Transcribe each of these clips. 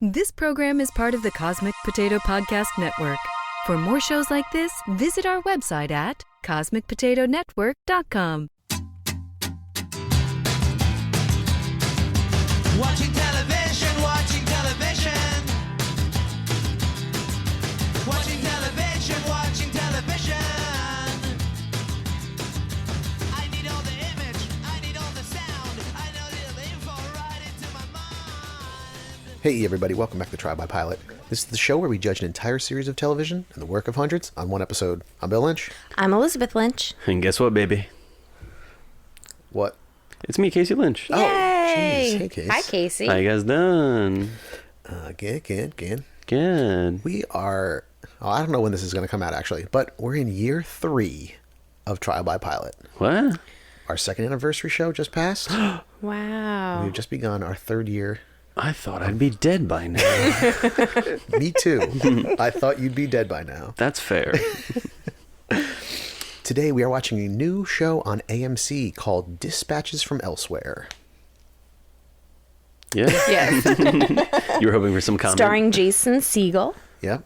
This program is part of the Cosmic Potato Podcast Network. For more shows like this, visit our website at cosmicpotatonetwork.com. Watching television, watching television. Watching television, watching television. I need all the image, I need all the sound, I know the info right into my mind. Hey everybody, welcome back to Trial by Pilot. This is the show where we judge an entire series of television and the work of hundreds on one episode. I'm Bill Lynch. I'm Elizabeth Lynch. And guess what, baby? What? It's me, Casey Lynch. Oh, jeez. Hey, Case. Hi, Casey. How you guys done? Good. Good. We are, I don't know when this is going to come out actually, but we're in year 3 of Trial by Pilot. What? Our second anniversary show just passed. Wow. We've just begun our 3rd year. I thought I'd be dead by now. Me too. I thought you'd be dead by now. That's fair. Today we are watching a new show on AMC called Dispatches from Elsewhere. Yeah? Yes. You were hoping for some comment? Starring Jason Segel. Yep.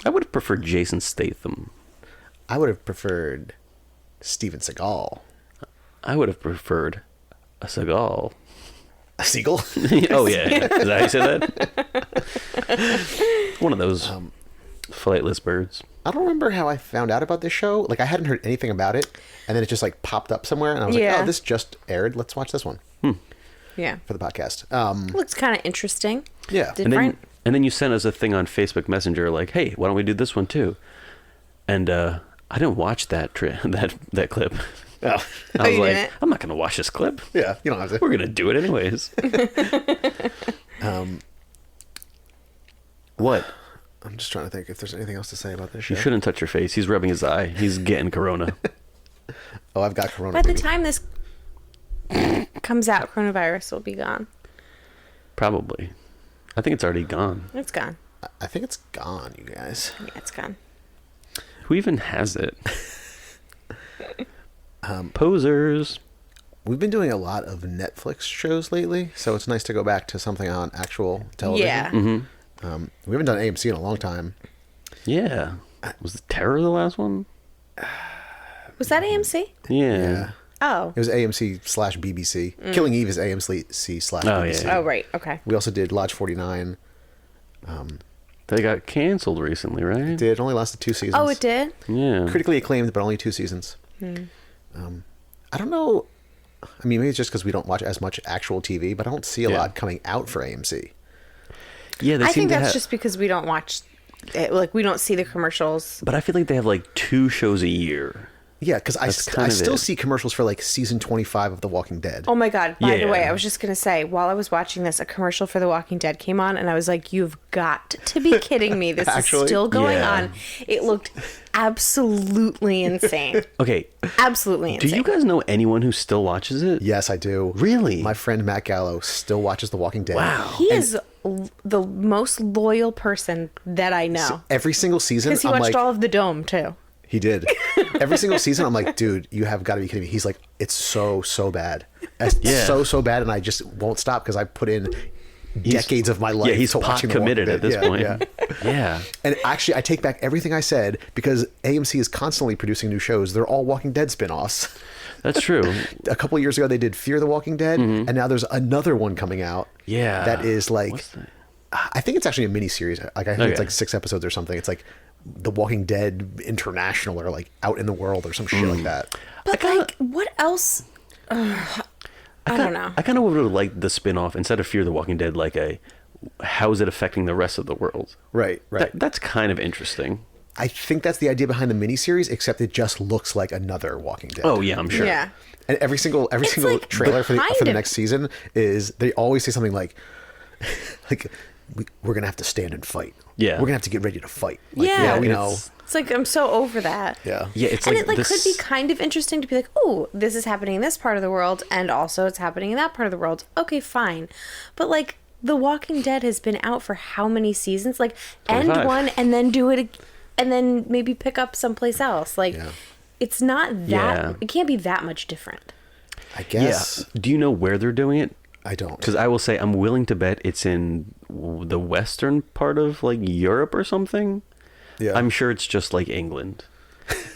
I would have preferred Jason Statham. I would have preferred Steven Seagal. I would have preferred a Seagal. A seagull? Oh, yeah. Is that how you say that? One of those flightless birds. I don't remember how I found out about this show. Like, I hadn't heard anything about it, and then it just, like, popped up somewhere, and I was like, Yeah. oh, this just aired. Let's watch this one Yeah. for the podcast. Looks kind of interesting. Yeah. Different. And then you sent us a thing on Facebook Messenger like, hey, why don't we do this one too? And I didn't watch that that clip. Oh. I was you like, didn't? I'm not going to watch this clip. Yeah, you don't have to. We're going to do it anyways. What? I'm just trying to think if there's anything else to say about this show. You shouldn't touch your face. He's rubbing his eye. He's getting corona. Oh, I've got corona. By the baby. time this comes out, coronavirus will be gone. Probably. I think it's already gone. It's gone. I think it's gone, you guys. Yeah, it's gone. Who even has it? Posers. We've been doing a lot of Netflix shows lately, so it's nice to go back to something on actual television. Yeah. Mm-hmm. We haven't done AMC in a long time. Yeah. Was the Terror the last one? Was that AMC? Yeah. Oh. It was AMC/BBC. Killing Eve is AMC/BBC. Oh, yeah. Oh, right. Okay. We also did Lodge 49. They got canceled recently, right? It only lasted 2 seasons. Oh, it did? Yeah. Critically acclaimed, but only 2 seasons. I don't know. I mean, maybe it's just because we don't watch as much actual TV, but I don't see a Yeah. lot coming out for AMC. Yeah, they I seem think to that's have, just because we don't watch it. Like, we don't see the commercials. But I feel like they have like 2 shows a year. Yeah, because I That's kind of still it. see commercials for like season 25 of The Walking Dead. Oh my God. By the Yeah. way, I was just going to say, while I was watching this, a commercial for The Walking Dead came on, and I was like, you've got to be kidding me. This Actually? is still going Yeah. on. It looked absolutely insane. Okay. Absolutely Do insane. you guys know anyone who still watches it? Yes, I do. Really? My friend Matt Gallo still watches The Walking Dead. Wow. He is the most loyal person that I know. Every single season, Because he I'm watched like, all of The Dome, too. he did. Every single season, I'm like, dude, you have got to be kidding me. He's like, it's so bad. It's Yeah. so bad, and I just won't stop because I put in decades of my life Yeah, he's to pot watching The Walking committed at Dead. this Yeah, point. yeah. Yeah. And actually, I take back everything I said because AMC is constantly producing new shows. They're all Walking Dead spin-offs. That's true. A couple of years ago, they did Fear the Walking Dead, and now there's another one coming out. Yeah. That is like, What's that? I think it's actually a mini series. Like I think it's Okay. like 6 episodes or something. It's like The Walking Dead International or like Out in the World or some shit like that. But, like, what else? I don't know. I kind of would have liked the spin-off instead of Fear the Walking Dead, like how is it affecting the rest of the world? Right. That's kind of interesting. I think that's the idea behind the miniseries, except it just looks like another Walking Dead. Oh, yeah, I'm sure. Yeah. And every single like, trailer for the kind of- next season is they always say something like we're gonna have to stand and fight. Yeah. We're gonna have to get ready to fight. Like, Yeah. you know. It's like, I'm so over that. Yeah. Yeah, it's And like it like this... could be kind of interesting to be like, oh, this is happening in this part of the world, and also it's happening in that part of the world. Okay, fine. But like, The Walking Dead has been out for how many seasons? Like, 25. end one and then do it, and then maybe pick up someplace else. Like, Yeah. it's not that. Yeah. It can't be that much different. I Yeah. guess. Do you know where they're doing it? I don't. Because I will say I'm willing to bet it's in the western part of like Europe or something. Yeah. I'm sure it's just like England.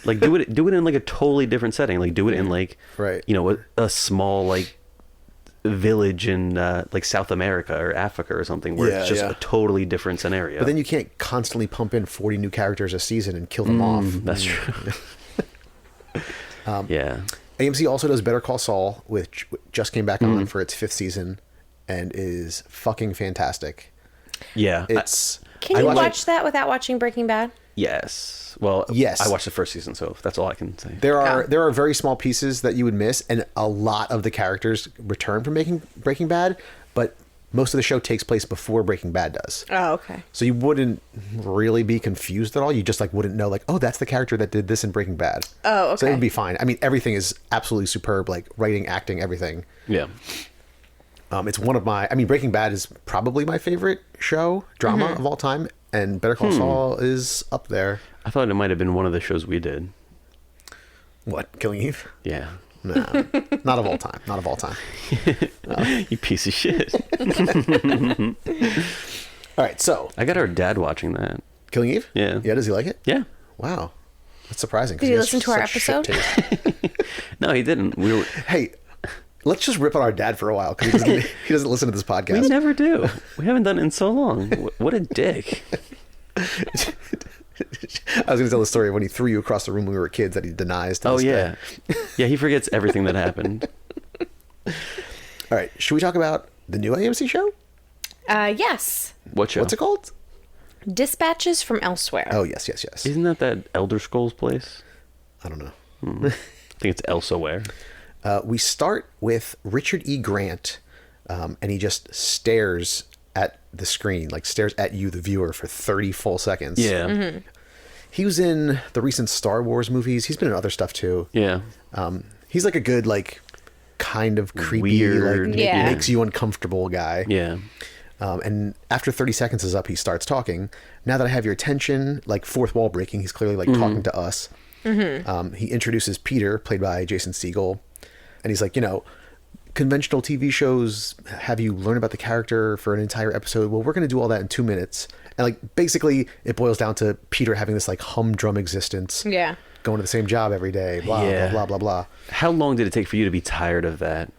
Like do it in like a totally different setting. Like do it in like Right. you know a small like village in like South America or Africa or something where it's just Yeah. a totally different scenario. But then you can't constantly pump in 40 new characters a season and kill them off. That's true. Yeah. AMC also does Better Call Saul, which just came back on for its 5th season and is fucking fantastic. Yeah. It's Can I you watched- watch that without watching Breaking Bad? Yes. Well, Yes. I watched the first season, so that's all I can say. There are Yeah. there are very small pieces that you would miss, and a lot of the characters return from making Breaking Bad, but most of the show takes place before Breaking Bad does. Oh, okay. So you wouldn't really be confused at all. You just like wouldn't know like, oh, that's the character that did this in Breaking Bad. Oh, So it okay. would be fine. I mean, everything is absolutely superb, like writing, acting, everything. Yeah. It's one of my. I mean, Breaking Bad is probably my favorite show drama of all time, and Better Call Saul is up there. I thought it might have been one of the shows we did. What, Killing Eve? Yeah. No, not of all time. Not of all time. You piece of shit. All right, so I got our dad watching that. Killing Eve. Yeah. Yeah. Does he like it? Yeah. Wow, that's surprising. 'cause Did he has listen to our such shit episode? taste. No, he didn't. We were. Hey, let's just rip on our dad for a while because he doesn't listen to this We podcast. never do. We haven't done it in so long. What a dick. I was going to tell the story of when he threw you across the room when we were kids that he denies. To Oh this yeah. day. Yeah, he forgets everything that happened. All right, should we talk about the new AMC show? Yes. What show? What's it called? Dispatches from Elsewhere. Oh yes, yes, yes. Isn't that Elder Scrolls place? I don't know. I think it's Elsewhere. We start with Richard E. Grant, and he just stares at the screen, like stares at you, the viewer, for 30 full seconds. Yeah. He was in the recent Star Wars movies. He's been in other stuff too. Yeah. He's like a good, like, kind of creepy, Weird. like, Yeah. makes you uncomfortable guy. Yeah. And after 30 seconds is up, he starts talking. Now that I have your attention, like fourth wall breaking, he's clearly like talking to us. He introduces Peter, played by Jason Segel, and he's like, you know, conventional TV shows have you learn about the character for an entire episode. Well, we're going to do all that in 2 minutes. And like basically, it boils down to Peter having this like humdrum existence. Yeah. Going to the same job every day. Blah Yeah. blah blah blah blah. How long did it take for you to be tired of that?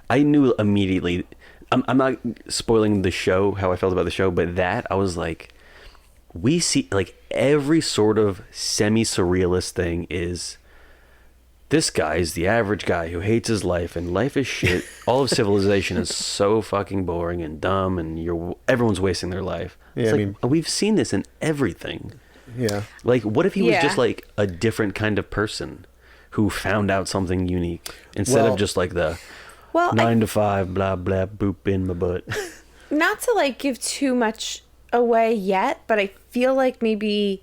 I knew immediately. I'm not spoiling the show, how I felt about the show, but that I was like, we see like every sort of semi-surrealist thing is this guy is the average guy who hates his life and life is shit. All of civilization is so fucking boring and dumb and everyone's wasting their life. Yeah, It's I like, mean- we've seen this in everything. Yeah. Like, what if he was Yeah. just like a different kind of person who found out something unique instead Well- of just like the Well, 9 to 5, blah, blah, boop in my butt. not to like give too much away yet, but I feel like maybe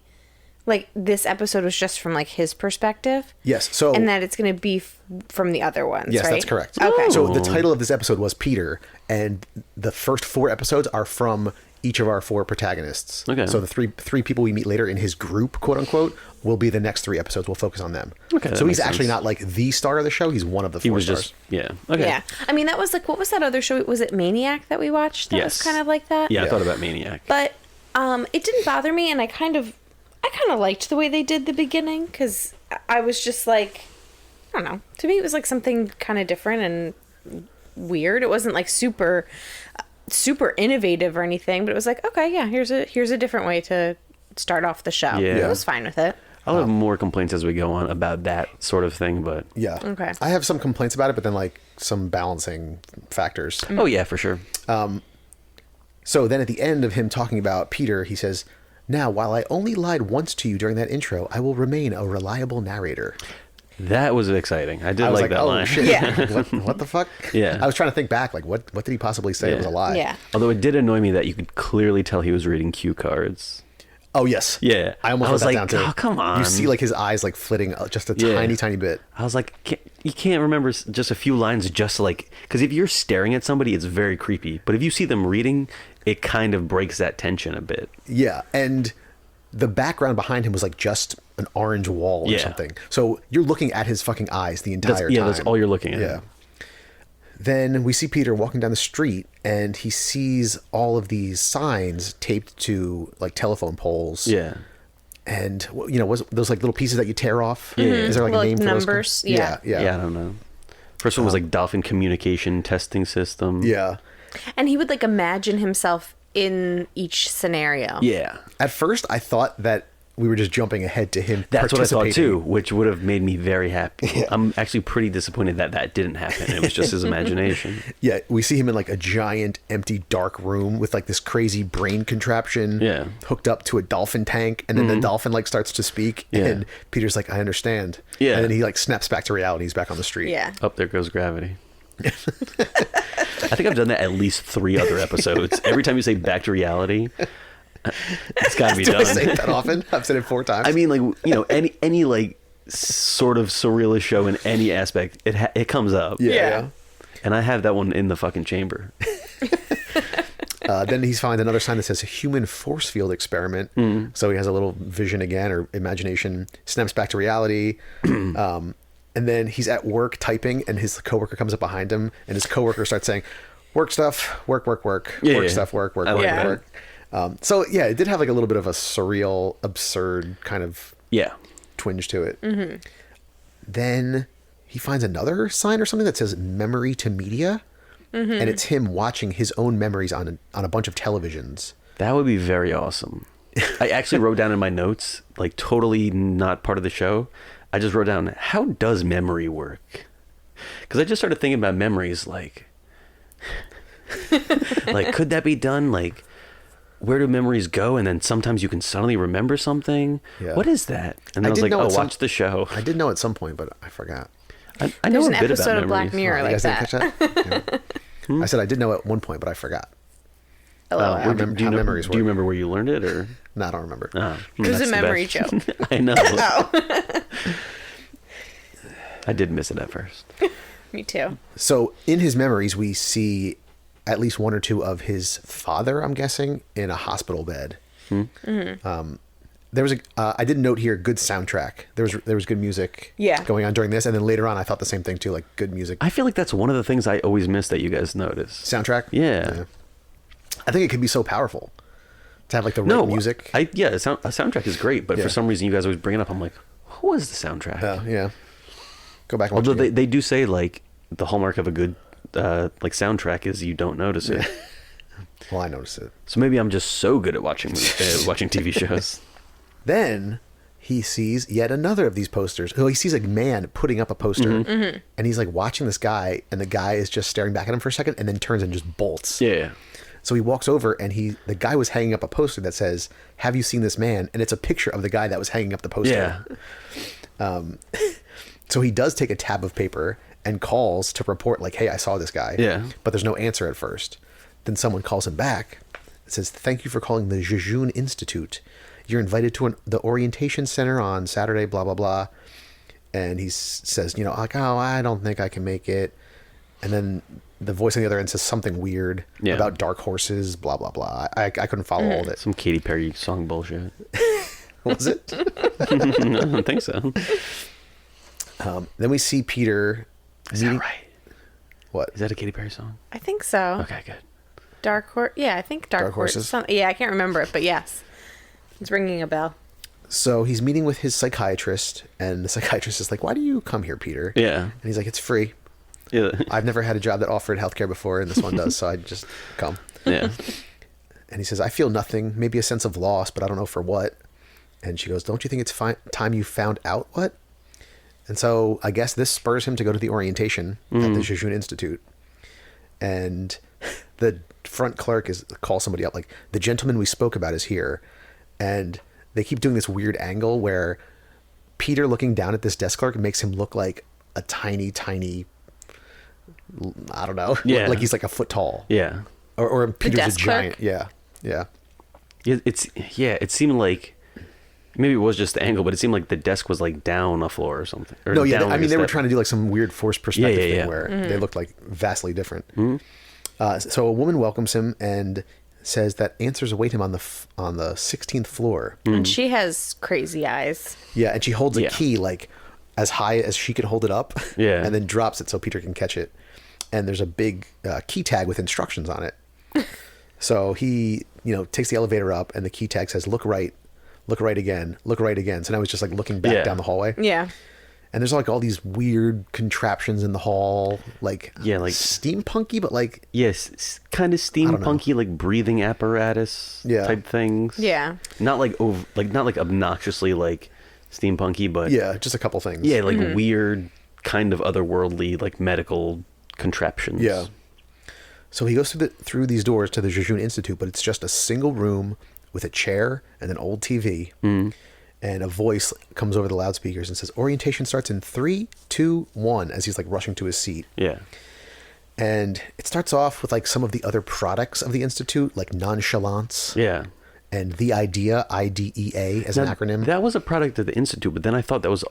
like this episode was just from like his perspective. Yes. So And that it's going to be from the other ones, yes, right? that's correct. Okay. So the title of this episode was Peter, and the first 4 episodes are from each of our 4 protagonists. Okay. So the three people we meet later in his group, quote unquote, will be the next 3 episodes. We'll focus on them. Okay, that So he's makes actually sense. not like the star of the show. He's one of the 4 He was stars. just, yeah. Okay. Yeah. I mean, that was like, what was that other show? Was it Maniac that we watched? That Yes. was kind of like that? Yeah, I Yeah. thought about Maniac. But it didn't bother me, and I kind of liked the way they did the beginning, because I was just like, I don't know. To me, it was like something kind of different and weird. It wasn't like super innovative or anything, but it was like, okay, yeah, here's a different way to start off the show. Yeah. I was fine with it. I'll have more complaints as we go on about that sort of thing, but Yeah. Okay. I have some complaints about it, but then like some balancing factors. oh yeah, for sure. So then at the end of him talking about Peter, he says, "Now, while I only lied once to you during that intro, I will remain a reliable narrator." That was exciting. I did I was like that oh line. shit, Yeah. what the fuck? Yeah. I was trying to think back, like what did he possibly say Yeah. was a lie? Yeah. Although it did annoy me that you could clearly tell he was reading cue cards. Oh yes. Yeah. I almost I wrote was that like, down too. oh, come on. You see like his eyes like flitting just a Yeah. tiny bit. I was like, you can't remember just a few lines just like, because if you're staring at somebody, it's very creepy. But if you see them reading, it kind of breaks that tension a bit. Yeah, and the background behind him was like just an orange wall or Yeah. something. So you're looking at his fucking eyes the entire time. Yeah, that's all you're looking at. Yeah. Then we see Peter walking down the street, and he sees all of these signs taped to like telephone poles. Yeah. And was those like little pieces that you tear off? Yeah. Is there like Well, a name like for numbers? those? Yeah. Yeah, I don't know. First one was like Dolphin Communication Testing System. Yeah. And he would like imagine himself in each scenario. Yeah. At first, I thought that we were just jumping ahead to him. That's what I thought too, participating. which would have made me very happy. I'm actually pretty disappointed that didn't happen. It was just his imagination. Yeah, we see him in like a giant, empty, dark room with like this crazy brain contraption. Yeah. Hooked up to a dolphin tank, and then the dolphin like starts to speak, Yeah. and Peter's like, "I understand." Yeah. And then he like snaps back to reality. He's back on the street. Yeah. Up there goes gravity. I think I've done that at least 3 other episodes. Every time you say back to reality, it's got to be Do done. I say that often? I've said it 4 times. I mean, like, any like sort of surrealist show in any aspect, it comes up. yeah. And I have that one in the fucking chamber. Then he's finds another sign that says human force field experiment. So he has a little vision again, or imagination, snaps back to reality. And then he's at work typing, and his coworker comes up behind him, and his coworker starts saying, "Work stuff, work, work, work, Yeah, work yeah. stuff, work, work, I work, like that. work." So yeah, it did have like a little bit of a surreal, absurd kind of Yeah. twinge to it. Then he finds another sign or something that says memory to media, and it's him watching his own memories on a bunch of televisions. That would be very awesome. I actually wrote down in my notes, like totally not part of the show. I just wrote down, how does memory work? Because I just started thinking about memories, like could that be done? Like, where do memories go? And then sometimes you can suddenly remember something. Yeah. What is that? And then I was did like, know oh, at some- watch the show. I did know at some point, but I forgot. I know There's a an bit episode about of Black memories. Mirror You like guys that. didn't catch that? Yeah. I said I did know at one point, but I forgot. LOL. How memories do you work. remember where you learned it, or? No, I don't remember. Oh, It was that's a the memory best. joke. I know. I did miss it at first. Me too. So in his memories, we see at least 1 or 2 of his father, I'm guessing, in a hospital bed. There was I did note here, good soundtrack. There was good music Yeah. going on during this, and then later on I thought the same thing too, like good music. I feel like that's one of the things I always miss that you guys notice. Soundtrack? Yeah. I think it could be so powerful to have like the right No, music. a soundtrack is great, but Yeah. for some reason you guys always bring it up. I'm like, what was the soundtrack? Yeah. Go back and watch Although it. they do say like the hallmark of a good like soundtrack is you don't notice it. Well, I noticed it. So maybe I'm just so good at watching TV shows. Then he sees yet another of these posters. Oh, he sees a man putting up a poster, and he's like watching this guy, and the guy is just staring back at him for a second, and then turns and just bolts. Yeah. So he walks over, and the guy was hanging up a poster that says, "Have you seen this man?" And it's a picture of the guy that was hanging up the poster. Yeah. So he does take a tab of paper and calls to report, like, "Hey, I saw this guy." Yeah. But there's no answer at first. Then someone calls him back. It says, "Thank you for calling the Jejun Institute. You're invited to the orientation center on Saturday, blah, blah, blah." And he says, like, "Oh, I don't think I can make it." And then the voice on the other end says something weird Yeah. about dark horses, blah, blah, blah. I couldn't follow all of it. Some Katy Perry song bullshit. Was it? I don't think so. Then we see Peter. Is that right? What? Is that a Katy Perry song? I think so. Okay, good. Dark Horse. Yeah, I think Dark, Dark Horse. Horses? Yeah, I can't remember it, but yes. It's ringing a bell. So he's meeting with his psychiatrist, and the psychiatrist is like, "Why do you come here, Peter?" Yeah. And he's like, "It's free. Yeah. I've never had a job that offered healthcare before, and this one does, so I just come." Yeah. And he says, "I feel nothing, maybe a sense of loss, but I don't know for what." And she goes, "Don't you think it's time you found out what?" And so I guess this spurs him to go to the orientation at the Jejun Institute. And the front clerk calls somebody up, like, "The gentleman we spoke about is here." And they keep doing this weird angle where Peter looking down at this desk clerk makes him look like a tiny, I don't know. Yeah. Like he's like a foot tall. Yeah. Or Peter's a desk giant. clerk? Yeah. Yeah. It seemed like maybe it was just the angle, but it seemed like the desk was like down a floor or something. Or No, yeah. down I like mean, a they were step. trying to do like some weird forced perspective Yeah, thing yeah. where they looked like vastly different. So a woman welcomes him and says that answers await him on the 16th floor. And she has crazy eyes. Yeah, and she holds a Yeah. key like as high as she can hold it up. Yeah. And then drops it so Peter can catch it. and there's a big key tag with instructions on it. So he, takes the elevator up, and the key tag says, look right again, look right again. So now he's just like looking back Yeah. down the hallway. Yeah. And there's like all these weird contraptions in the hall, like steampunky, but like Yes, kind of steampunky, like breathing apparatus type things. Yeah. Not like not like obnoxiously like steampunky, but yeah, just a couple things. yeah, like weird, kind of otherworldly, like medical contraptions. Yeah. So he goes through these doors to the Jejun Institute, but it's just a single room with a chair and an old TV. And a voice comes over the loudspeakers and says, orientation starts in 3, 2, 1, as he's like rushing to his seat. Yeah. And it starts off with like some of the other products of the Institute, like nonchalance Yeah. and the idea, IDEA as an Now, acronym. That was a product of the Institute, but then I thought that was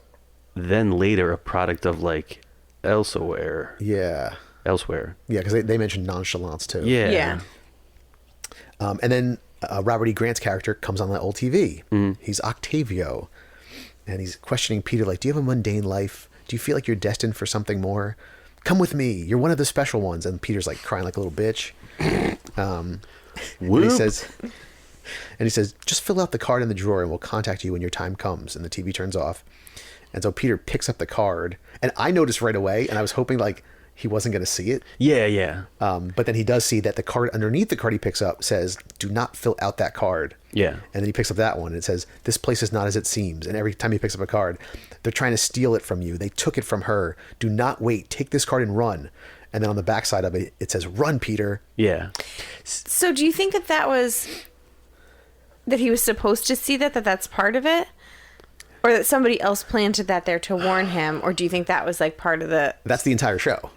then later a product of like elsewhere. Yeah. Elsewhere. Yeah, because they mentioned nonchalance too. Yeah. Yeah. And then Robert E. Grant's character comes on that old TV. He's Octavio. And he's questioning Peter, like, do you have a mundane life? Do you feel like you're destined for something more? Come with me. You're one of the special ones. And Peter's like crying like a little bitch. And he says, just fill out the card in the drawer and we'll contact you when your time comes. And the TV turns off. And so Peter picks up the card. And I noticed right away, and I was hoping like he wasn't going to see it. Yeah, yeah. But then he does see that the card underneath the card he picks up says, do not fill out that card. Yeah. And then he picks up that one and it says, this place is not as it seems. And every time he picks up a card, they're trying to steal it from you. They took it from her. Do not wait. Take this card and run. And then on the backside of it, it says, run, Peter. Yeah. So do you think that he was supposed to see that's part of it? Or that somebody else planted that there to warn him? Or do you think that was like part of the... That's the entire show.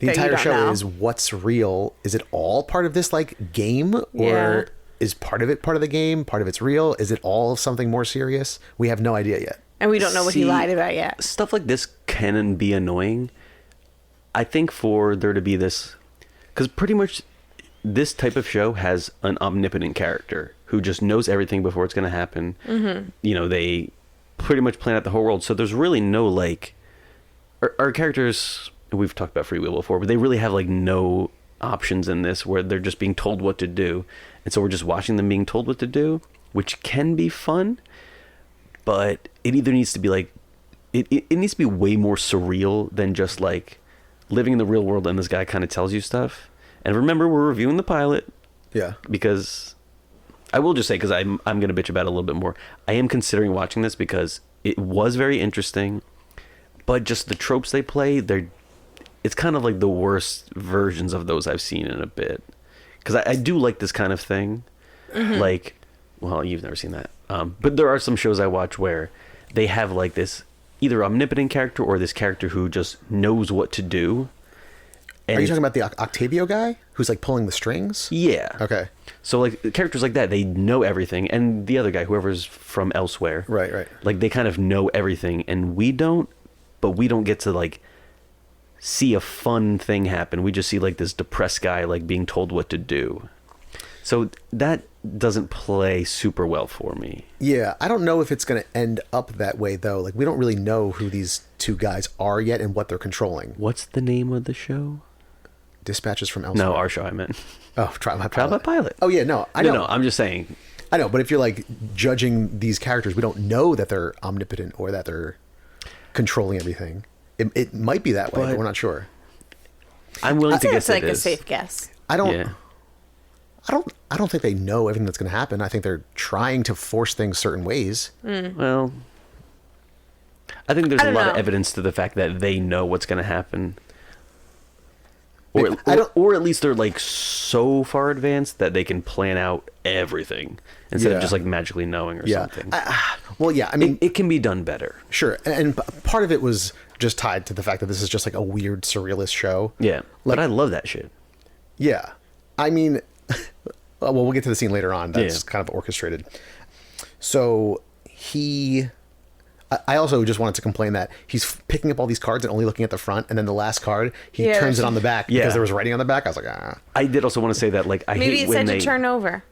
The That you entire don't show know? is what's real. Is it all part of this like game, or Yeah. is part of it part of the game? Part of it's real. Is it all something more serious? We have no idea yet. And we don't know what he See, lied about yet. Stuff like this can be annoying. I think for there to be this, because pretty much this type of show has an omnipotent character who just knows everything before it's going to happen. Mm-hmm. They pretty much plan out the whole world. So there's really no like, our characters, we've talked about Free Will before, but they really have like no options in this where they're just being told what to do. And so we're just watching them being told what to do, which can be fun, but it either needs to be like, it needs to be way more surreal than just like living in the real world and this guy kind of tells you stuff. And remember, we're reviewing the pilot Yeah. because I will just say, because I'm going to bitch about it a little bit more. I am considering watching this because it was very interesting, but just the tropes they play, it's kind of like the worst versions of those I've seen in a bit. Because I do like this kind of thing. Like, well, you've never seen that. But there are some shows I watch where they have like this either omnipotent character or this character who just knows what to do. And Are you talking about the Octavio guy who's like pulling the strings? Yeah. Okay. So like characters like that, they know everything, and the other guy, whoever's from elsewhere, Right. like they kind of know everything, and we don't. But we don't get to like see a fun thing happen. We just see like this depressed guy like being told what to do. So that doesn't play super well for me. Yeah, I don't know if it's going to end up that way though. Like we don't really know who these two guys are yet and what they're controlling. What's the name of the show? Dispatches from elsewhere. No, our show. I meant Oh, Trial by Trial by Pilot. Oh yeah, no, I know. No, I'm just saying. I know, but if you're like judging these characters, we don't know that they're omnipotent or that they're controlling everything. It might be that way, but But- we're not sure. I'm willing I to think guess it's like it a is. safe guess. I don't. Yeah. I don't think they know everything that's going to happen. I think they're trying to force things certain ways. Well, I think there's I a don't lot of know. evidence to the fact that they know what's going to happen. Maybe- I don't- Or at least they're like so far advanced that they can plan out everything instead Yeah. of just like magically knowing or Yeah. something. Well, yeah. I mean, It can be done better. sure. And part of it was just tied to the fact that this is just like a weird surrealist show. Yeah. Like- But I love that shit. Yeah. I mean, well, we'll get to the scene later on. That's Yeah. kind of orchestrated. So I also just wanted to complain that he's picking up all these cards and only looking at the front, and then the last card he Yeah, turns it that's- on the back Yeah. because there was writing on the back. I was like, I did also want to say that like I Maybe hate it when said they to turn over.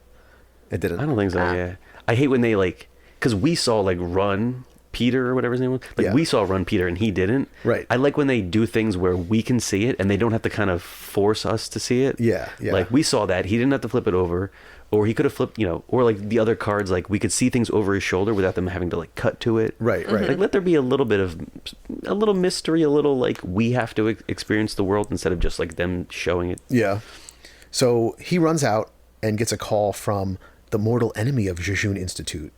it didn't. I don't think so, yeah. I hate when they like, because we saw like run Peter or whatever his name was. Like Yeah. we saw Run Peter and he didn't. Right. I like when they do things where we can see it and they don't have to kind of force us to see it. Yeah, yeah. Like we saw that. He didn't have to flip it over. Or he could have flipped, or like the other cards, like we could see things over his shoulder without them having to like cut to it. Right, right. Like let there be a little mystery, a little like we have to experience the world instead of just like them showing it. Yeah. So he runs out and gets a call from the mortal enemy of Jejun Institute.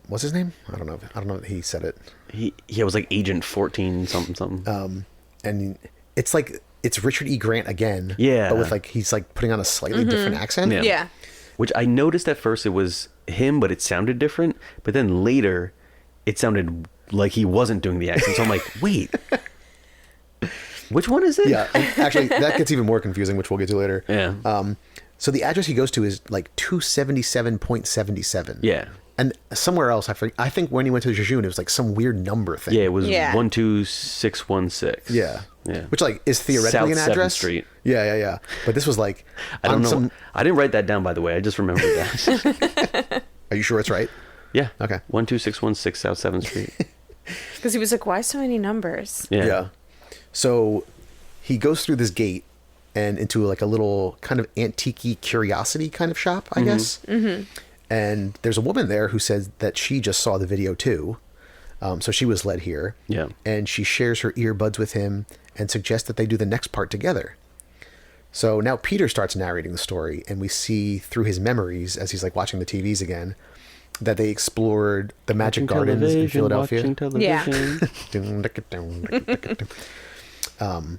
What's his name? I don't know if he said it. He was like Agent 14 something. And it's like it's Richard E. Grant again. Yeah. But with like he's like putting on a slightly different accent. Yeah. Yeah. Which I noticed at first it was him, but it sounded different. But then later, it sounded like he wasn't doing the accent. So I'm like, wait, which one is it? Yeah. And actually, that gets even more confusing, which we'll get to later. Yeah. So the address he goes to is like 277.77. Yeah. And somewhere else, I think when he went to Jejun, it was like some weird number thing. Yeah, it was Yeah. 12616. Yeah. Yeah. Which like is theoretically South an address. 7th Street. Yeah. But this was like I don't on know. I didn't write that down, by the way. I just remembered that. Are you sure it's right? Yeah. Okay. 12616 South 7th Street. Because he was like, why so many numbers? Yeah. So he goes through this gate and into like a little kind of antique curiosity kind of shop, I guess. Mm-hmm. And there's a woman there who says that she just saw the video too. So she was led here. Yeah. And she shares her earbuds with him and suggests that they do the next part together. So now Peter starts narrating the story, and we see through his memories as he's like watching the TVs again that they explored the Magic Gardens in Philadelphia. Watching television. And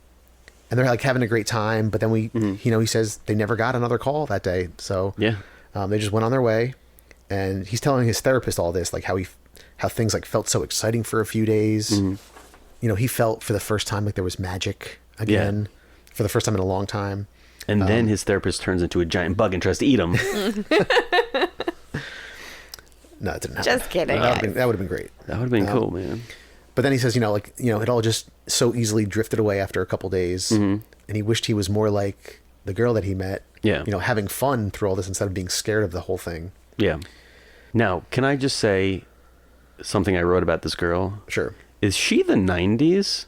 they're like having a great time, but then he says they never got another call that day. So Yeah. they just went on their way, and he's telling his therapist all this, like how things like felt so exciting for a few days. He felt for the first time like there was magic again, for the first time in a long time. And then his therapist turns into a giant bug and tries to eat him. No, it didn't happen. Just kidding, That guys. would have been great. That would have been cool, man. But then he says, it all just so easily drifted away after a couple days, and he wished he was more like the girl that he met. Yeah. Having fun through all this instead of being scared of the whole thing. Yeah. Now, can I just say something I wrote about this girl? Sure. Is she the 90s?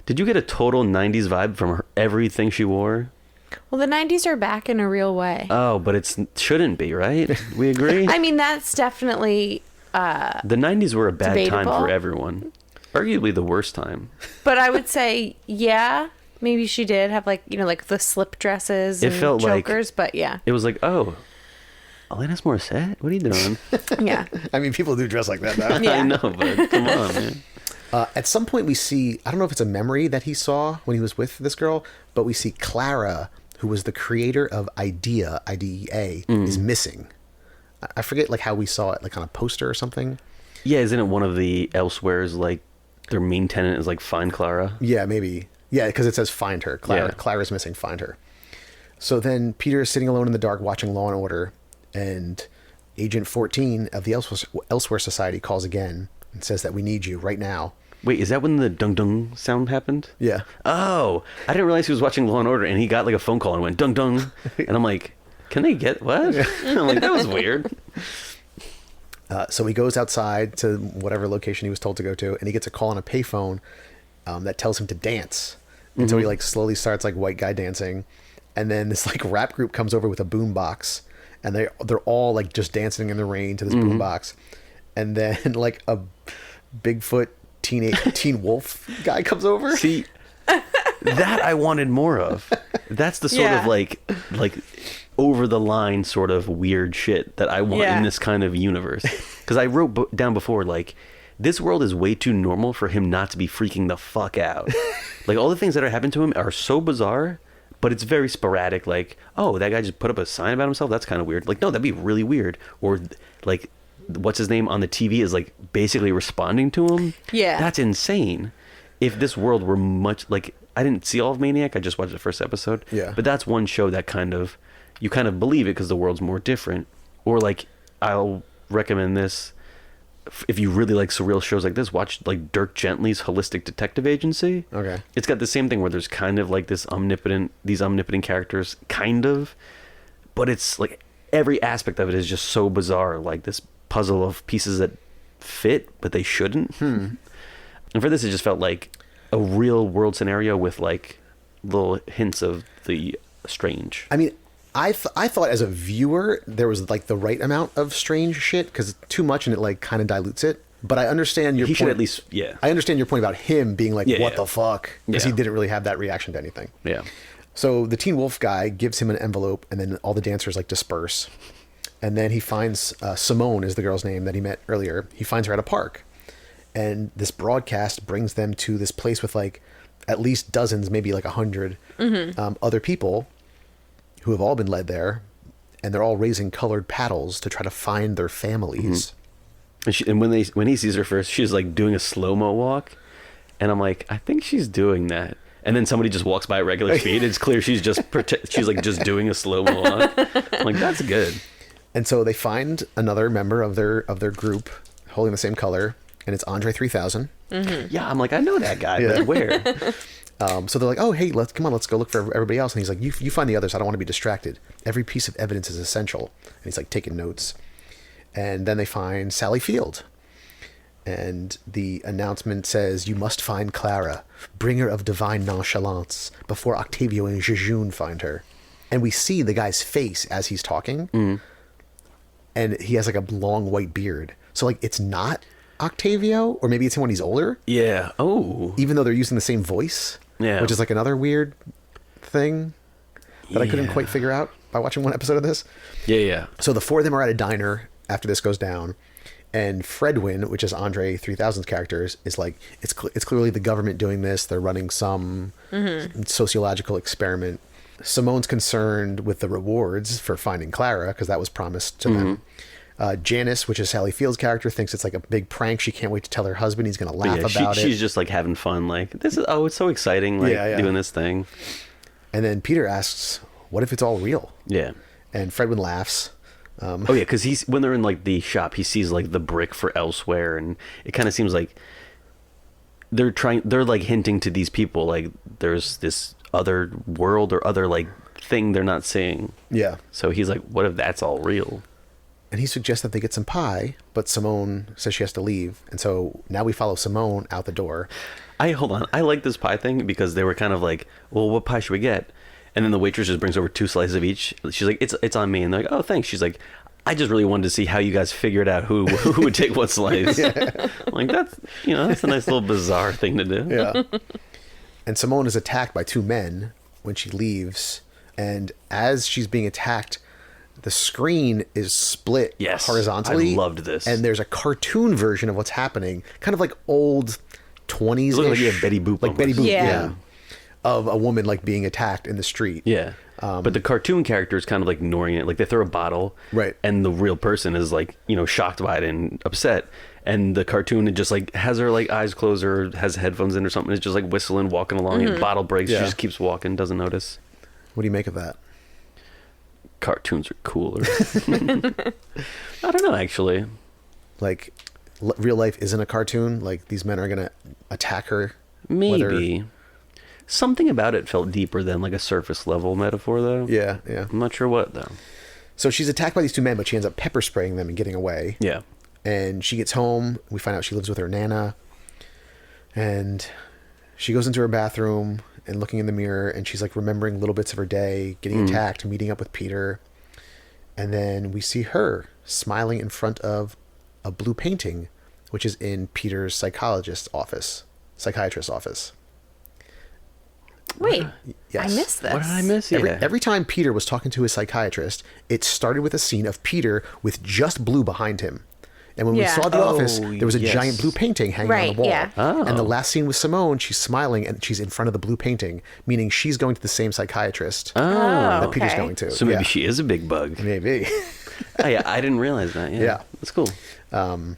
Did you get a total 90s vibe from everything she wore? Well, the 90s are back in a real way. Oh, but it shouldn't be, right? We agree? I mean, that's definitely, The 90s were a bad time Debatable. for everyone. Arguably the worst time. but I would say, yeah, maybe she did have like the slip dresses It and felt like- chokers, but yeah. It was like, oh, Alanis Morissette? What are you doing? Yeah. I mean, people do dress like that now. Yeah. I know, but come on, man. At some point, we see, I don't know if it's a memory that he saw when he was with this girl, but we see Clara, who was the creator of IDEA, IDEA, is missing. I forget like how we saw it, like on a poster or something. Yeah, isn't it one of the Elsewhere's, like, their main tenant is like, find Clara? Yeah, maybe. Yeah, because it says find her. Yeah. Clara's missing, find her. So then Peter is sitting alone in the dark watching Law & Order, and Agent 14 of the Elsewhere Society calls again and says that we need you right now. Wait, is that when the dung-dung sound happened? Yeah. Oh, I didn't realize he was watching Law & Order, and he got, like, a phone call and went, dung-dung. And I'm like, can they get, what? I'm like, that was weird. So he goes outside to whatever location he was told to go to, and he gets a call on a payphone that tells him to dance. And so he like slowly starts like white guy dancing, and then this like rap group comes over with a boombox, and they're all like just dancing in the rain to this boombox, and then like a Bigfoot teen wolf guy comes over. See, that I wanted more of. That's the sort of Yeah. like over the line sort of weird shit that I want Yeah. in this kind of universe. Because I wrote down before, like, this world is way too normal for him not to be freaking the fuck out. Like, all the things that are happening to him are so bizarre, but it's very sporadic. Like, oh, that guy just put up a sign about himself? That's kind of weird. Like, no, that'd be really weird. Or, like, what's his name on the TV is, like, basically responding to him? Yeah. That's insane. If this world were much, like, I didn't see all of Maniac. I just watched the first episode. Yeah. But that's one show that kind of, you kind of believe it because the world's more different. Or, like, I'll recommend this. If you really like surreal shows like this, watch like Dirk Gently's Holistic Detective Agency. Okay. It's got the same thing where there's kind of like these omnipotent characters, kind of, but it's like every aspect of it is just so bizarre. Like this puzzle of pieces that fit, but they shouldn't. And for this, it just felt like a real world scenario with like little hints of the strange. I mean, I thought as a viewer there was like the right amount of strange shit, because too much and it like kind of dilutes it. But I understand your He point. should at least, yeah. I understand your point about him being like, Yeah, what yeah. the fuck? Because Yeah. he didn't really have that reaction to anything. Yeah. So the Teen Wolf guy gives him an envelope, and then all the dancers like disperse. And then he finds Simone is the girl's name that he met earlier. He finds her at a park. And this broadcast brings them to this place with like at least dozens, maybe like 100 other people who have all been led there. And they're all raising colored paddles to try to find their families. And when he sees her first, she's like doing a slow-mo walk. And I'm like, I think she's doing that. And then somebody just walks by at regular speed. It's clear she's just she's like just doing a slow-mo walk. I'm like, that's good. And so they find another member of their group holding the same color, and it's Andre 3000. Yeah, I'm like, I know that guy, Yeah. but where? So they're like, oh, hey, let's go look for everybody else. And he's like, you find the others. I don't want to be distracted. Every piece of evidence is essential. And he's like taking notes. And then they find Sally Field. And the announcement says, you must find Clara, bringer of divine nonchalance, before Octavio and Jejune find her. And we see the guy's face as he's talking. And he has like a long white beard. So like it's not Octavio, or maybe it's him when he's older, Yeah. Oh. even though they're using the same voice. Yeah. Which is like another weird thing that I couldn't Yeah. quite figure out by watching one episode of this. Yeah. So the four of them are at a diner after this goes down, and Fredwin, which is Andre 3000's character, is like, it's clearly the government doing this. They're running some sociological experiment. Simone's concerned with the rewards for finding Clara, because that was promised to them. Janice, which is Sally Field's character, thinks it's like a big prank. She can't wait to tell her husband. He's going to laugh about it. She's just like having fun. Like, this is, it's so exciting. Like, Yeah. doing this thing. And then Peter asks, what if it's all real? Yeah. And Fredwin laughs. Oh yeah, because when they're in like the shop, he sees like the brick for elsewhere, and it kind of seems like they're like hinting to these people like there's this other world or other like thing they're not seeing. Yeah. So he's like, what if that's all real? And he suggests that they get some pie, but Simone says she has to leave. And so now we follow Simone out the door. Hold on. I like this pie thing because they were kind of like, well, what pie should we get? And then the waitress just brings over 2 slices of each. She's like, it's on me. And they're like, oh, thanks. She's like, I just really wanted to see how you guys figured out who would take what slice. Like, that's a nice little bizarre thing to do. Yeah. And Simone is attacked by 2 men when she leaves. And as she's being attacked, the screen is split Yes, horizontally. I loved this. And there's a cartoon version of what's happening, kind of like old 20s. It looked like you had Betty Boop Like Betty almost. Boop, Yeah. yeah. Of a woman like being attacked in the street. Yeah. But the cartoon character is kind of like ignoring it. Like they throw a bottle. Right. And the real person is like, shocked by it and upset. And the cartoon just like has her like eyes closed or has headphones in or something. It's just like whistling, walking along, and bottle breaks. Yeah. She just keeps walking, doesn't notice. What do you make of that? Cartoons are cooler. I don't know, actually. Like, real life isn't a cartoon? Like, these men are going to attack her? Maybe. Something about it felt deeper than like a surface level metaphor, though. Yeah, yeah. I'm not sure what, though. So she's attacked by these 2 men, but she ends up pepper spraying them and getting away. Yeah. And she gets home. We find out she lives with her Nana. And she goes into her bathroom and looking in the mirror, and she's like remembering little bits of her day, getting attacked, meeting up with Peter. And then we see her smiling in front of a blue painting, which is in Peter's psychiatrist's office. Wait, Yes. I missed this. What did I miss? Every time Peter was talking to his psychiatrist, it started with a scene of Peter with just blue behind him. And when we Yeah. saw The Office, Oh, there was a yes. giant blue painting hanging on Right, the wall. yeah. Oh. And the last scene with Simone, she's smiling and she's in front of the blue painting, meaning she's going to the same psychiatrist that Peter's okay. going to. So maybe Yeah. she is a big bug. Maybe. Oh, yeah, I didn't realize that. Yeah. Yeah. That's cool. And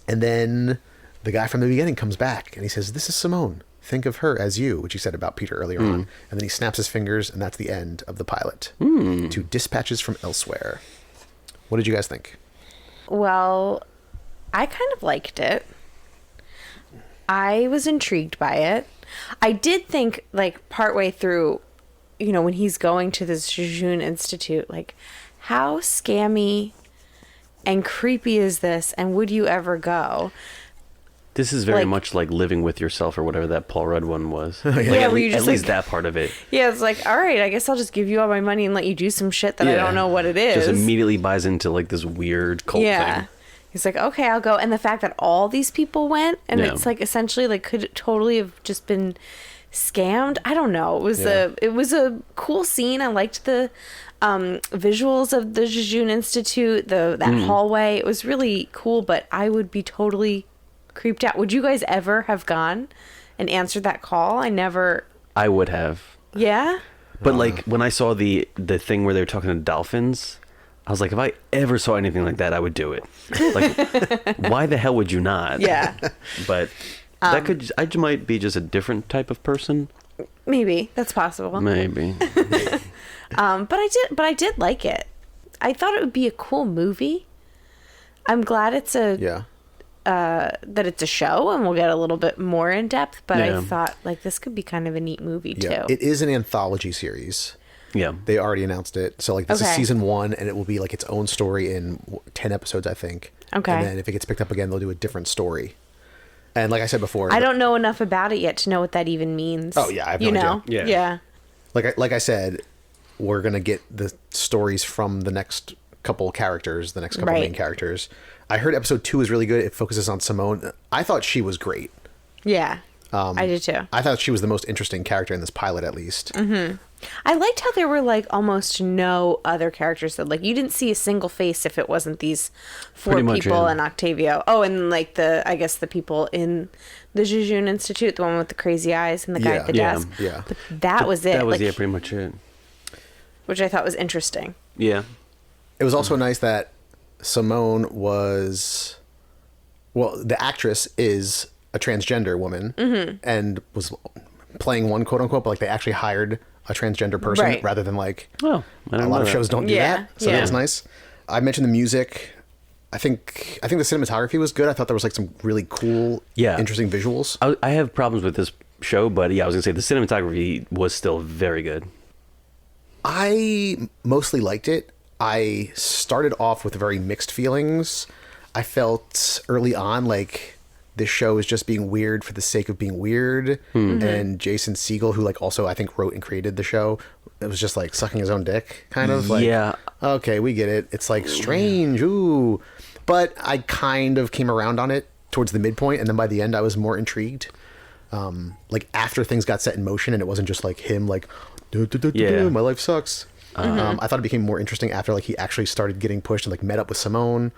then the guy from the beginning comes back and he says, "This is Simone. Think of her as you," which he said about Peter earlier on. And then he snaps his fingers, and that's the end of the pilot. To Dispatches from Elsewhere. What did you guys think? Well, I kind of liked it. I was intrigued by it. I did think, like, partway through, when he's going to this Jejune Institute, like, how scammy and creepy is this, and would you ever go? This is very Like- much like Living with Yourself or whatever that Paul Rudd one was. Yeah, Like, where you at just, least like- that part of it. Yeah, it's like, all right, I guess I'll just give you all my money and let you do some shit that I don't know what it is. Just immediately buys into like this weird cult Yeah. thing. He's like, okay, I'll go. And the fact that all these people went, and Yeah. it's like essentially like could it totally have just been scammed? I don't know. It was a cool scene. I liked the visuals of the Jejun Institute, that hallway. It was really cool, but I would be totally creeped out. Would you guys ever have gone and answered that call? I never. I would have. Yeah. But like when I saw the thing where they were talking to dolphins, I was like, if I ever saw anything like that, I would do it. Like, why the hell would you not? Yeah. But that I might be just a different type of person. Maybe that's possible. Maybe. But I did like it. I thought it would be a cool movie. I'm glad it's Yeah. that it's a show and we'll get a little bit more in depth, but Yeah. I thought like this could be kind of a neat movie Yeah. too. It is an anthology series. Yeah. They already announced it. So like this is Okay. season 1 and it will be like its own story in 10 episodes, I think. Okay. And then if it gets picked up again, they'll do a different story. And like I said before, I don't know enough about it yet to know what that even means. Oh, yeah, I have you no know? idea. Yeah. Yeah. like I said, we're going to get the stories from the next couple characters, the next couple Right. main characters. I heard episode 2 is really good. It focuses on Simone. I thought she was great. Yeah. I did too. I thought she was the most interesting character in this pilot, at least. Mm-hmm. I liked how there were like almost no other characters that like you didn't see a single face if it wasn't these 4 Pretty much, people yeah. and Octavio. Oh, and like I guess the people in the Jejun Institute, the one with the crazy eyes and the guy at the Yeah. desk. Yeah. But that was it. That was like, pretty much it. which I thought was interesting. Yeah. It was also nice that Simone was, well, the actress is a transgender woman and was playing one quote unquote, but like they actually hired a transgender person Right. rather than like Oh, I a don't lot know of that. shows don't do Yeah, that. So yeah. that was nice. I mentioned the music. I think the cinematography was good. I thought there was like some really cool, Yeah. interesting visuals. I have problems with this show, but yeah, I was gonna say the cinematography was still very good. I mostly liked it. I started off with very mixed feelings. I felt early on like this show is just being weird for the sake of being weird. And Jason Segel, who like also I think wrote and created the show, it was just like sucking his own dick, kind of like, Yeah. okay, we get it. It's like strange, ooh. But I kind of came around on it towards the midpoint, and then by the end I was more intrigued. Like after things got set in motion and it wasn't just like him like, Yeah. my life sucks. I thought it became more interesting after like he actually started getting pushed and like met up with Simone.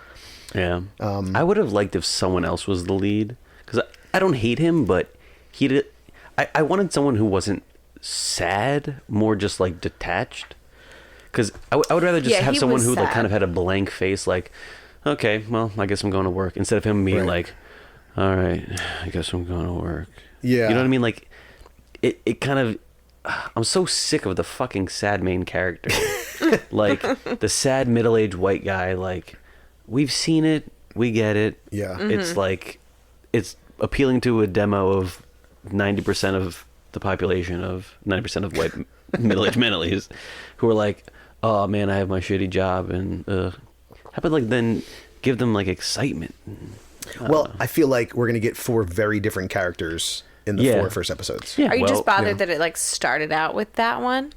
Yeah. I would have liked if someone else was the lead because I don't hate him, but he did. I wanted someone who wasn't sad, more just like detached. Because I would rather just Yeah, have he someone was who like sad. kind of had a blank face, like, okay, well, I guess I'm going to work, instead of him being Right. like, all right, I guess I'm going to work. Yeah. You know what I mean? Like, it kind of. I'm so sick of the fucking sad main character. Like, the sad middle-aged white guy, like, we've seen it, we get it. Yeah. It's like, it's appealing to a demo of 90% of the population of 90% of white middle-aged men, at least, who are like, oh man, I have my shitty job, and how about like then give them like excitement? Well, I feel like we're gonna get 4 very different characters in the Yeah. 4 first episodes. Yeah, Are you well, just bothered yeah. that it like started out with that one?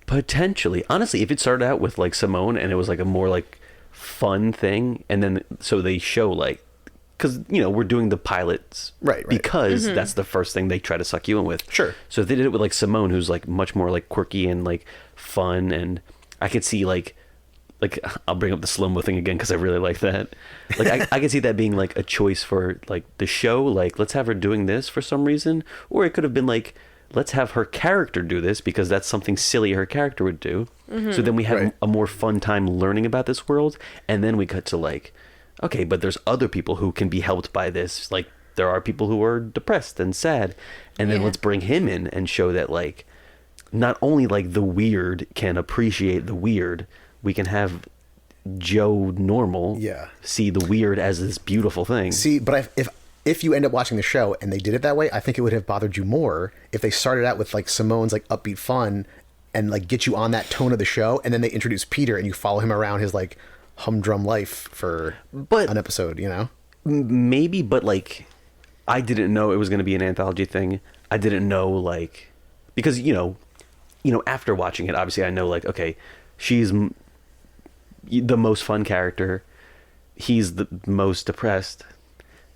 Potentially, honestly, if it started out with like Simone and it was like a more like fun thing, and then so they show like, because we're doing the pilots, Right. Because that's the first thing they try to suck you in with. Sure. So if they did it with like Simone, who's like much more like quirky and like fun, and I could see like I'll bring up the slow-mo thing again because I really like that. Like I could see that being like a choice for like the show. Like, let's have her doing this for some reason, or it could have been like, let's have her character do this because that's something silly her character would do. So then we have Right. a more fun time learning about this world, and then we cut to like, okay, but there's other people who can be helped by this. Like, there are people who are depressed and sad, and then Yeah. let's bring him in and show that like, not only like the weird can appreciate the weird, we can have Joe Normal Yeah. see the weird as this beautiful thing. See, but if you end up watching the show and they did it that way, I think it would have bothered you more if they started out with like Simone's like upbeat fun and like get you on that tone of the show, and then they introduce Peter and you follow him around his like humdrum life for But- an episode, you know? Maybe, but like, I didn't know it was going to be an anthology thing. I didn't know, like, because after watching it, obviously I know, like, okay, she's the most fun character, he's the most depressed.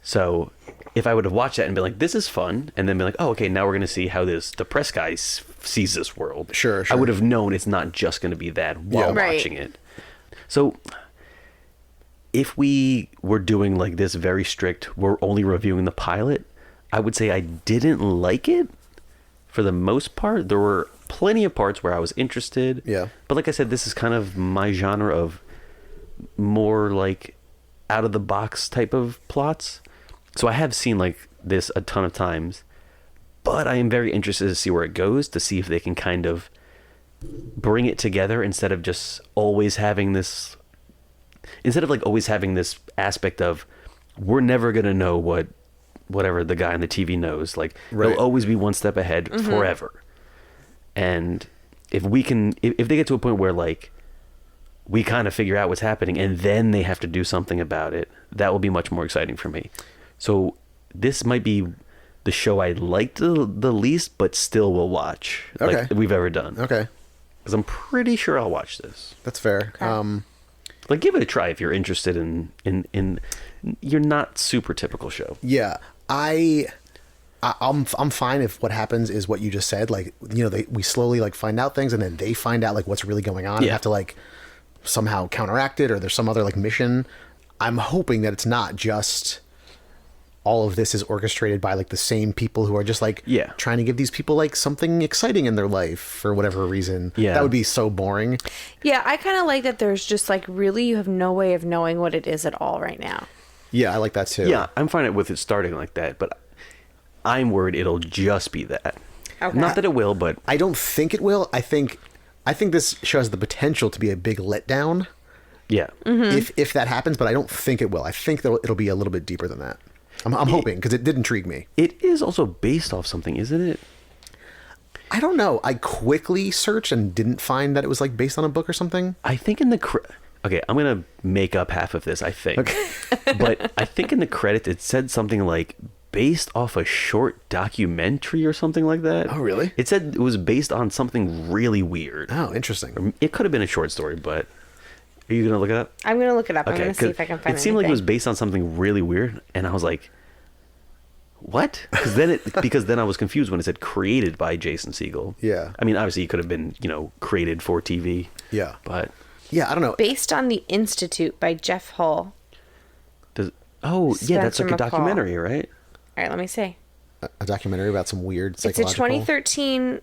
So if I would have watched that and been like, this is fun, and then be like, oh, okay, now we're going to see how this depressed guy sees this world. Sure. I would have known it's not just going to be that while Yeah. Right. watching it. So if we were doing like this very strict, we're only reviewing the pilot, I would say I didn't like it for the most part. There were plenty of parts where I was interested. Yeah. But like I said, this is kind of my genre of more like out of the box type of plots. So I have seen like this a ton of times, but I am very interested to see where it goes, to see if they can kind of bring it together instead of just always having this, instead of like always having this aspect of we're never going to know whatever the guy on the TV knows. Like Right. they'll always be one step ahead forever. And if we can, if they get to a point where like we kind of figure out what's happening and then they have to do something about it, that will be much more exciting for me. So this might be the show I liked the least, but still will watch. Like Okay. we've ever done. Okay. Because I'm pretty sure I'll watch this. That's fair. Like, give it a try if you're interested in you're not super typical show. Yeah, I'm fine if what happens is what you just said. Like, you know, we slowly like find out things, and then they find out like what's really going on, and Yeah. have to like somehow counteract it, or there's some other like mission. I'm hoping that it's not just all of this is orchestrated by like the same people who are just like Yeah. trying to give these people like something exciting in their life for whatever reason. Yeah. That would be so boring. Yeah, I kind of like that there's just like really you have no way of knowing what it is at all right now. Yeah, I like that too. Yeah, I'm fine with it starting like that, but I'm worried it'll just be that. Okay. Not that it will, but I don't think it will. I think this show has the potential to be a big letdown yeah. if that happens, but I don't think it will. I think that it'll be a little bit deeper than that. I'm hoping, because it did intrigue me. It is also based off something, isn't it? I don't know. I quickly searched and didn't find that it was like based on a book or something. I think in the okay, I'm gonna make up half of this. I think, but I think in the credits it said something like based off a short documentary or something like that. Oh, really? It said it was based on something really weird. Oh, interesting. It could have been a short story, but are you gonna look it up? I'm gonna look it up. I'm gonna see 'cause if I can find it seemed like it was anything. based on something really weird, and I was like, "What?" Because then I was confused when it said created by Jason Segel. Yeah. I mean, obviously, it could have been created for TV. Yeah. But Yeah, I don't know. Based on The Institute by Jeff Hull. does yeah, that's like Spencer a McCall. documentary, right? All right, let me see. A documentary about some weird It's a psychological... 2013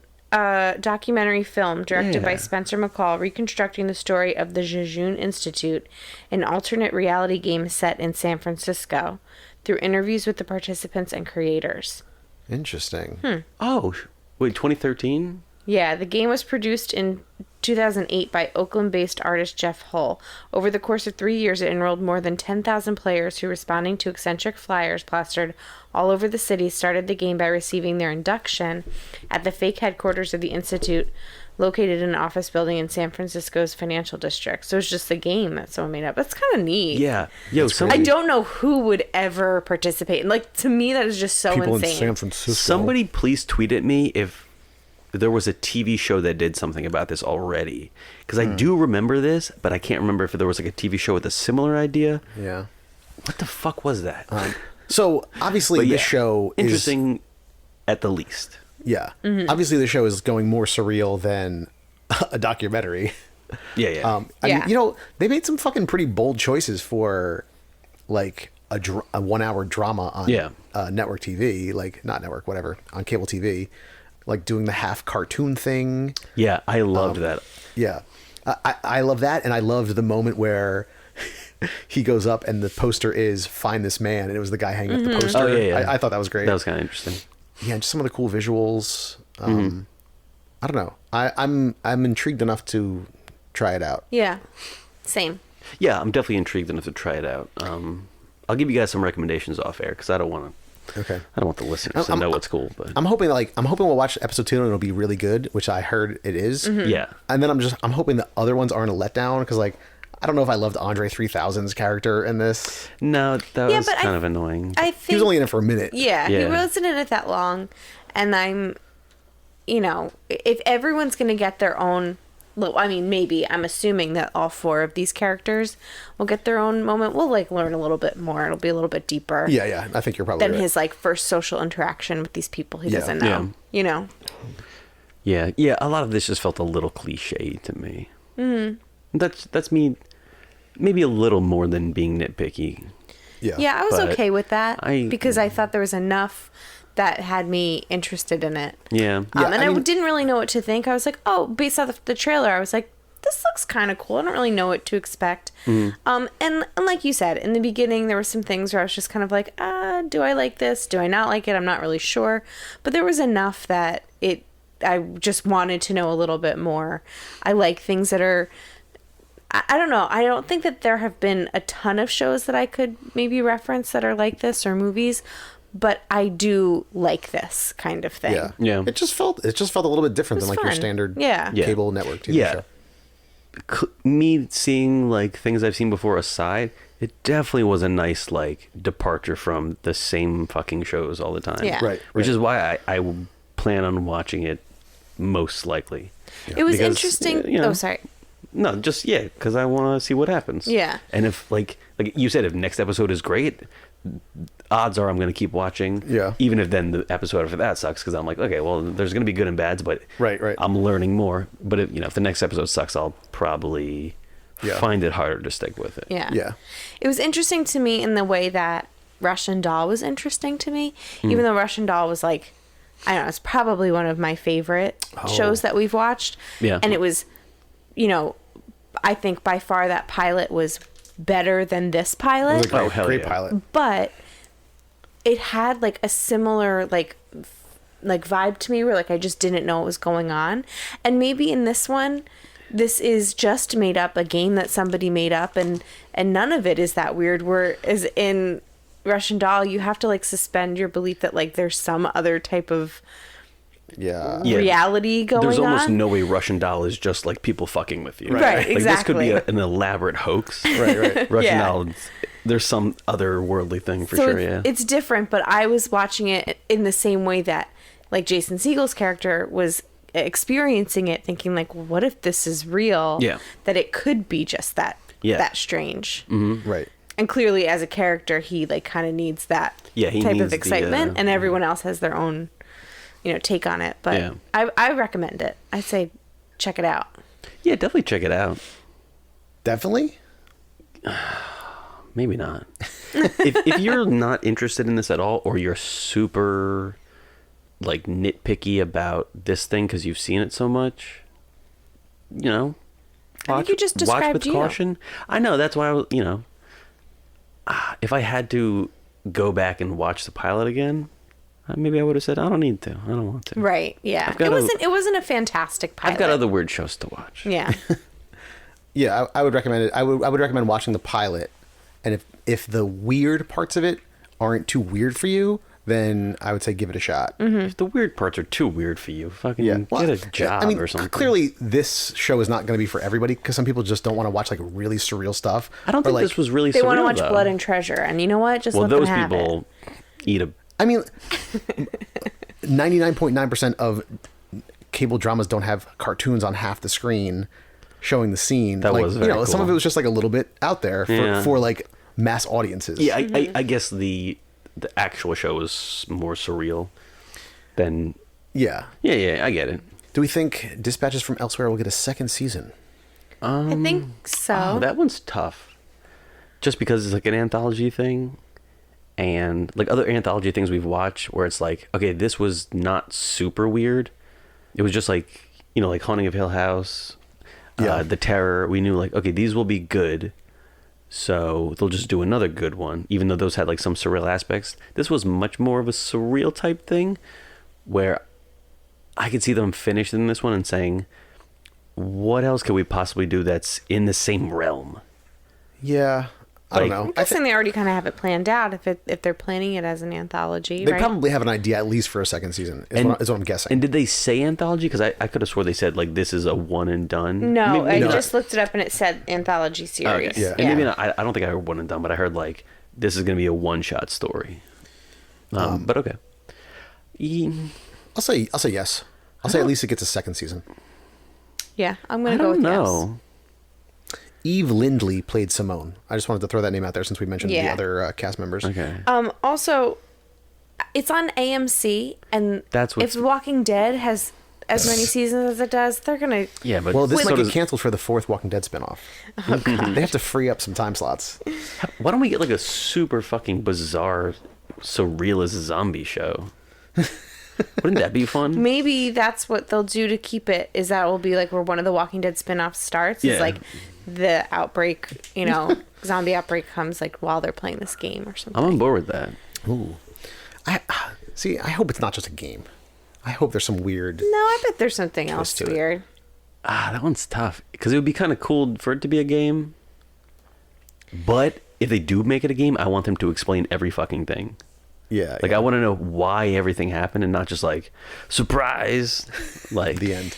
documentary film directed by Yeah. Spencer McCall, reconstructing the story of the Jejune Institute, an alternate reality game set in San Francisco, through interviews with the participants and creators. Interesting. Oh, wait, 2013? Yeah, the game was produced in 2008 by Oakland-based artist Jeff Hull. Over the course of 3 years, it enrolled more than 10,000 players who, responding to eccentric flyers plastered all over the city, started the game by receiving their induction at the fake headquarters of the Institute, located in an office building in San Francisco's financial district. So it's just the game that someone made up. That's kind of neat. Yeah. Yo, I somebody, don't know who would ever participate. Like, to me, that is just so People insane. in San Francisco. somebody please tweet at me if there was a TV show that did something about this already. Because I do remember this, but I can't remember if there was like a TV show with a similar idea. Yeah. What the fuck was that? So, obviously, But this yeah, show is... interesting at the least. Yeah. Obviously, the show is going more surreal than a documentary. Yeah, yeah. I Yeah. mean, you know, they made some fucking pretty bold choices for, like, a 1 hour drama on Yeah. network TV. Like, not network, whatever, on cable TV. Like, doing the half cartoon thing. Yeah, I loved that. Yeah. I love that, and I loved the moment where he goes up and the poster is "Find This Man," and it was the guy hanging up the poster. Oh, yeah, yeah. I thought that was great. That was kind of interesting. Yeah, and just some of the cool visuals. I don't know. I'm intrigued enough to try it out. Yeah. Same. Yeah, I'm definitely intrigued enough to try it out. I'll give you guys some recommendations off air because I don't want the listeners to know what's cool. But I'm hoping we'll watch episode 2 and it'll be really good, which I heard it is. yeah, And then I'm hoping the other ones aren't a letdown because like I don't know if I loved Andre 3000's character in this. No, that Yeah, was but kind of annoying. I He think was only in it for a minute. Yeah, he Yeah. wasn't in it that long. And I'm, if everyone's going to get their own, well, I mean, maybe, I'm assuming that all 4 of these characters will get their own moment. We'll, like, learn a little bit more. It'll be a little bit deeper Yeah. I think you're probably than right. his, like, first social interaction with these people he Yeah. doesn't know. Yeah. Yeah, a lot of this just felt a little cliche to me. Mm-hmm. That's me, maybe a little more than being nitpicky. Yeah, I was But okay with that I- because I thought there was enough that had me interested in it. Yeah. Yeah, And I I mean- didn't really know what to think. I was like, oh, based off the trailer, I was like, this looks kind of cool. I don't really know what to expect. And like you said, in the beginning, there were some things where I was just kind of like, do I like this? Do I not like it? I'm not really sure. But there was enough that I just wanted to know a little bit more. I like things that are, I don't know. I don't think that there have been a ton of shows that I could maybe reference that are like this or movies, but I do like this kind of thing. Yeah. Yeah. It just felt a little bit different It than was like your fun. standard Yeah. Yeah. cable network TV Yeah. show. Me seeing like things I've seen before aside, it definitely was a nice like departure from the same fucking shows all the time. Yeah. Right. Which is why I will plan on watching it most likely. It was Because, interesting. you know, Oh, sorry. No, just because I want to see what happens. Yeah. And if like you said, if next episode is great, odds are I'm going to keep watching. Yeah. Even if then the episode after that sucks, because I'm like, okay, well, there's going to be good and bads, but Right. I'm learning more. But if the next episode sucks, I'll probably Yeah. find it harder to stick with it. Yeah. Yeah. It was interesting to me in the way that Russian Doll was interesting to me, even though Russian Doll was like, I don't know, it's probably one of my favorite shows that we've watched. Yeah. And it was, I think by far that pilot was better than this It pilot. was a great, Oh, hell great yeah. pilot. But it had like a similar like vibe to me where like I just didn't know what was going on. And maybe in this one, this is just made up, a game that somebody made up, and none of it is that weird. Whereas in Russian Doll, you have to like suspend your belief that like there's some other type of Yeah. Yeah. reality going There's almost on. no way Russian Doll is just like people fucking with you. Right, Like this could be exactly. an elaborate hoax. Right. Russian Yeah. Doll, there's some otherworldly thing for So sure. Yeah. it's different, but I was watching it in the same way that like Jason Segel's character was experiencing it, thinking like, what if this is real? Yeah. That it could be just that Yeah. that strange. Right. And clearly, as a character, he like kind of needs that Yeah, he type needs of the, excitement, and everyone else has their own, take on it. But Yeah. I recommend it. I'd say check it out. Yeah, definitely check it out. Definitely. Maybe not. if you're not interested in this at all, or you're super like nitpicky about this thing because you've seen it so much, I think you just watch described with you. caution. I know, that's why I was, if I had to go back and watch the pilot again, maybe I would have said I don't need to. I don't want to. Right? Yeah. I've got It wasn't a fantastic pilot. I've got other weird shows to watch. Yeah. Yeah, I would recommend it. I would recommend watching the pilot, and if the weird parts of it aren't too weird for you, then I would say give it a shot. If the weird parts are too weird for you, fucking Yeah, get a job I mean, or something. clearly this show is not going to be for everybody because some people just don't want to watch like really surreal stuff. I don't Or, think like, this was really They want to surreal, watch though. Blood and Treasure, and you know what? Just Well, let them those have people eat a. I mean, 99.9% of cable dramas don't have cartoons on half the screen showing the scene. That like, was very some of cool. it was just like a little bit out there Yeah. for like mass audiences. Yeah, I guess the actual show was more surreal than. Yeah. Yeah, I get it. Do we think Dispatches from Elsewhere will get a second season? I think so. Oh, that one's tough. Just because it's like an anthology thing, and like other anthology things we've watched, where it's like, okay, this was not super weird. It was just like, like Haunting of Hill House, Yeah. The Terror. We knew like, okay, these will be good, so they'll just do another good one, even though those had like some surreal aspects. This was much more of a surreal type thing, where I could see them finishing this one and saying, what else could we possibly do that's in the same realm? Yeah. I don't Like, know. I'm I guessing they already kind of have it planned out if they're planning it as an anthology, they right? probably have an idea at least for a second season. Is what I'm guessing. And did they say anthology? Because I could have swore they said like this is a one and done. No, Maybe I not. just looked it up and it said anthology series. Okay. Yeah. And maybe not, I don't think I heard one and done, but I heard like this is going to be a one shot story. But okay. I'll say yes. I'll say at least it gets a second season. Yeah, I'm I gonna go don't with know. Eve Lindley played Simone. I just wanted to throw that name out there since we mentioned the Yeah. other cast members. Okay. yes. Also, it's on AMC, and That's what's- if Walking Dead has as many seasons as it does, they're gonna. Yeah, but Well, this so might does- get canceled for the fourth Walking Dead spinoff. They have to free up some time slots. why don't we get like a super fucking bizarre, surrealist zombie show? Wouldn't that be fun? Maybe that's what they'll do to keep it. Is that will be like where one of the Walking Dead spin-offs starts. Yeah. Is like the outbreak, zombie outbreak comes like while they're playing this game or something. I'm on board with that. Ooh. I hope it's not just a game. I hope there's some weird. No, I bet there's something else to it. weird. That one's tough because it would be kind of cool for it to be a game. But if they do make it a game, I want them to explain every fucking thing. Yeah. Like I want to know why everything happened and not just like surprise. Like the end.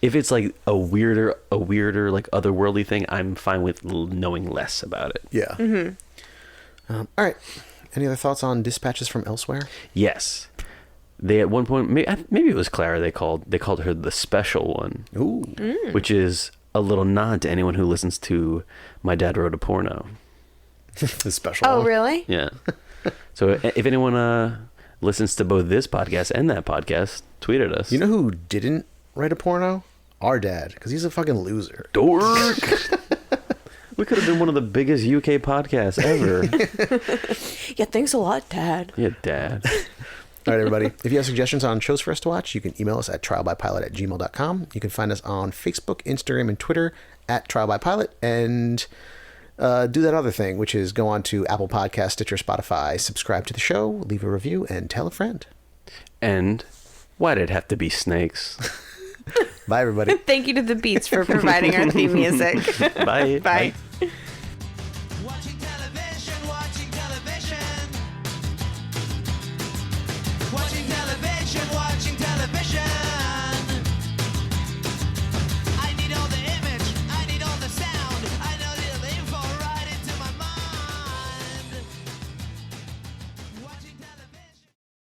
If it's like a weirder like otherworldly thing, I'm fine with knowing less about it. Yeah. Mm-hmm. All right. Any other thoughts on Dispatches from Elsewhere? Yes, they at one point maybe it was Clara. They called her the special one, Ooh. which is a little nod to anyone who listens to My Dad Wrote a Porno. The special. Oh, one. really? Yeah. So if anyone listens to both this podcast and that podcast, tweet at us. You know who didn't write a porno? Our dad, because he's a fucking loser. dork. We could have been one of the biggest UK podcasts ever. Yeah, thanks a lot, Dad. Yeah, Dad. All right, everybody. If you have suggestions on shows for us to watch, you can email us at trialbypilot@gmail.com. You can find us on Facebook, Instagram, and Twitter at trialbypilot. And do that other thing, which is go on to Apple Podcasts, Stitcher, Spotify, subscribe to the show, leave a review, and tell a friend. And why did it have to be snakes? Bye, everybody. Thank you to the Beats for providing our theme music. Bye. Bye.